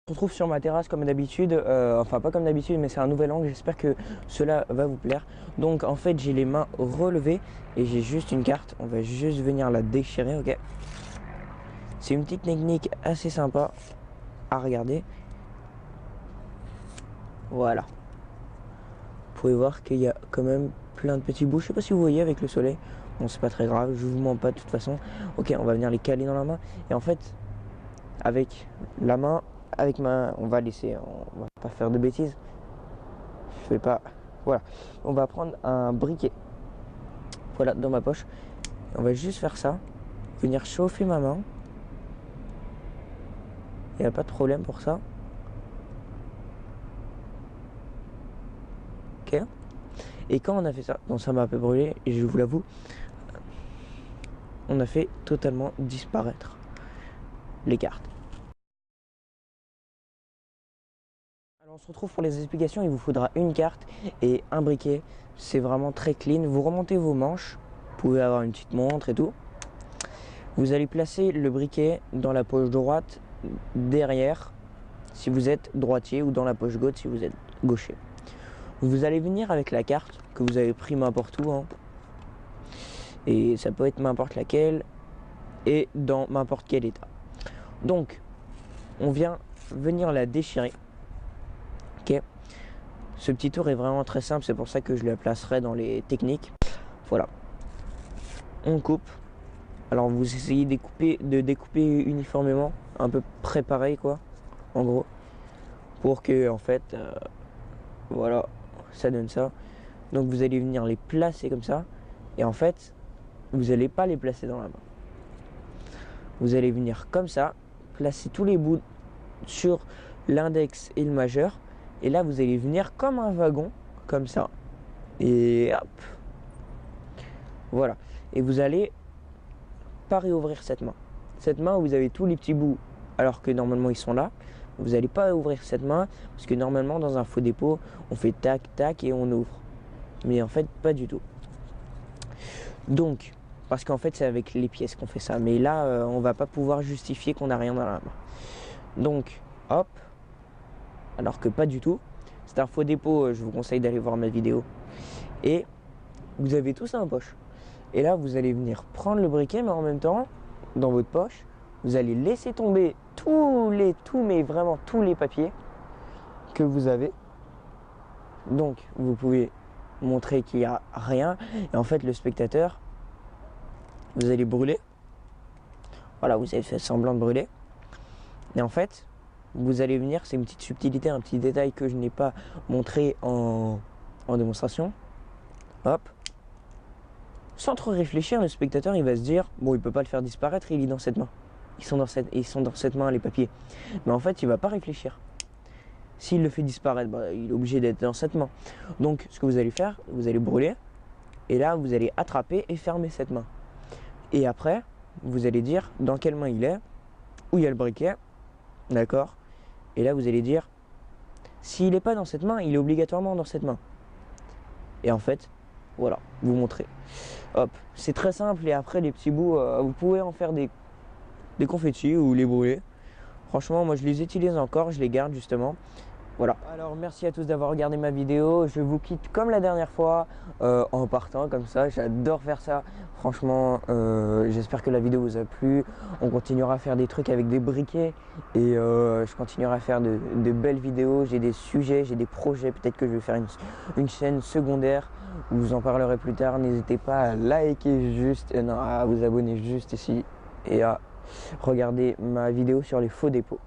On se retrouve sur ma terrasse comme d'habitude, enfin pas comme d'habitude mais c'est un nouvel angle, j'espère que cela va vous plaire. Donc en fait j'ai les mains relevées et j'ai juste une carte, on va juste venir la déchirer, ok. C'est une petite technique assez sympa à regarder. Voilà. Vous pouvez voir qu'il y a quand même plein de petits bouts, je sais pas si vous voyez avec le soleil. Bon c'est pas très grave, je vous mens pas de toute façon. Ok, on va venir les caler dans la main et en fait avec la main, avec on va laisser, on va pas faire de bêtises. Je fais pas, voilà. On va prendre un briquet, voilà, dans ma poche. On va juste faire ça, venir chauffer ma main. Il n'y a pas de problème pour ça. Ok. Et quand on a fait ça, bon ça m'a un peu brûlé, et je vous l'avoue, on a fait totalement disparaître les cartes. Alors on se retrouve pour les explications, il vous faudra une carte et un briquet. C'est vraiment très clean. Vous remontez vos manches, vous pouvez avoir une petite montre et tout. Vous allez placer le briquet dans la poche droite derrière si vous êtes droitier ou dans la poche gauche si vous êtes gaucher. Vous allez venir avec la carte que vous avez pris n'importe où, hein, et ça peut être n'importe laquelle et dans n'importe quel état. Donc on vient venir la déchirer. Ok. Ce petit tour est vraiment très simple, c'est pour ça que je la placerai dans les techniques. Voilà. On coupe. Alors vous essayez de découper uniformément, un peu préparé quoi, en gros, pour que en fait, voilà, ça donne ça. Donc vous allez venir les placer comme ça, et en fait, vous n'allez pas les placer dans la main. Vous allez venir comme ça, placer tous les bouts sur l'index et le majeur, et là vous allez venir comme un wagon, comme ça, et hop, voilà. Et vous allez pas réouvrir cette main. Cette main où vous avez tous les petits bouts alors que normalement ils sont là. Vous n'allez pas ouvrir cette main parce que normalement dans un faux dépôt on fait tac tac et on ouvre. Mais en fait pas du tout. Donc parce qu'en fait c'est avec les pièces qu'on fait ça. Mais là on va pas pouvoir justifier qu'on n'a rien dans la main. Donc hop. Alors que pas du tout. C'est un faux dépôt, je vous conseille d'aller voir ma vidéo. Et vous avez tout ça en poche. Et là, vous allez venir prendre le briquet, mais en même temps, dans votre poche, vous allez laisser tomber mais vraiment tous les papiers que vous avez. Donc, vous pouvez montrer qu'il n'y a rien. Et en fait, le spectateur, vous allez brûler. Voilà, vous avez fait semblant de brûler. Et en fait, vous allez venir, c'est une petite subtilité, un petit détail que je n'ai pas montré en démonstration. Hop. Sans trop réfléchir, le spectateur il va se dire bon, il peut pas le faire disparaître, il est dans cette main. Ils sont dans cette main les papiers. Mais en fait, il va pas réfléchir. S'il le fait disparaître, bah, il est obligé d'être dans cette main. Donc, ce que vous allez faire, vous allez brûler et là, vous allez attraper et fermer cette main. Et après, vous allez dire dans quelle main il est, où il y a le briquet, d'accord. Et là, vous allez dire s'il n'est pas dans cette main, il est obligatoirement dans cette main. Et en fait, voilà, vous montrez. Hop, c'est très simple et après les petits bouts, vous pouvez en faire des confettis ou les brûler. Franchement, moi je les utilise encore, je les garde justement. Voilà. Alors merci à tous d'avoir regardé ma vidéo. Je vous quitte comme la dernière fois en partant comme ça. J'adore faire ça. Franchement, j'espère que la vidéo vous a plu. On continuera à faire des trucs avec des briquets et je continuerai à faire de belles vidéos. J'ai des sujets, j'ai des projets. Peut-être que je vais faire une chaîne secondaire. Je vous en parlerai plus tard. N'hésitez pas à liker juste, non, à vous abonner juste ici et à regarder ma vidéo sur les faux dépôts.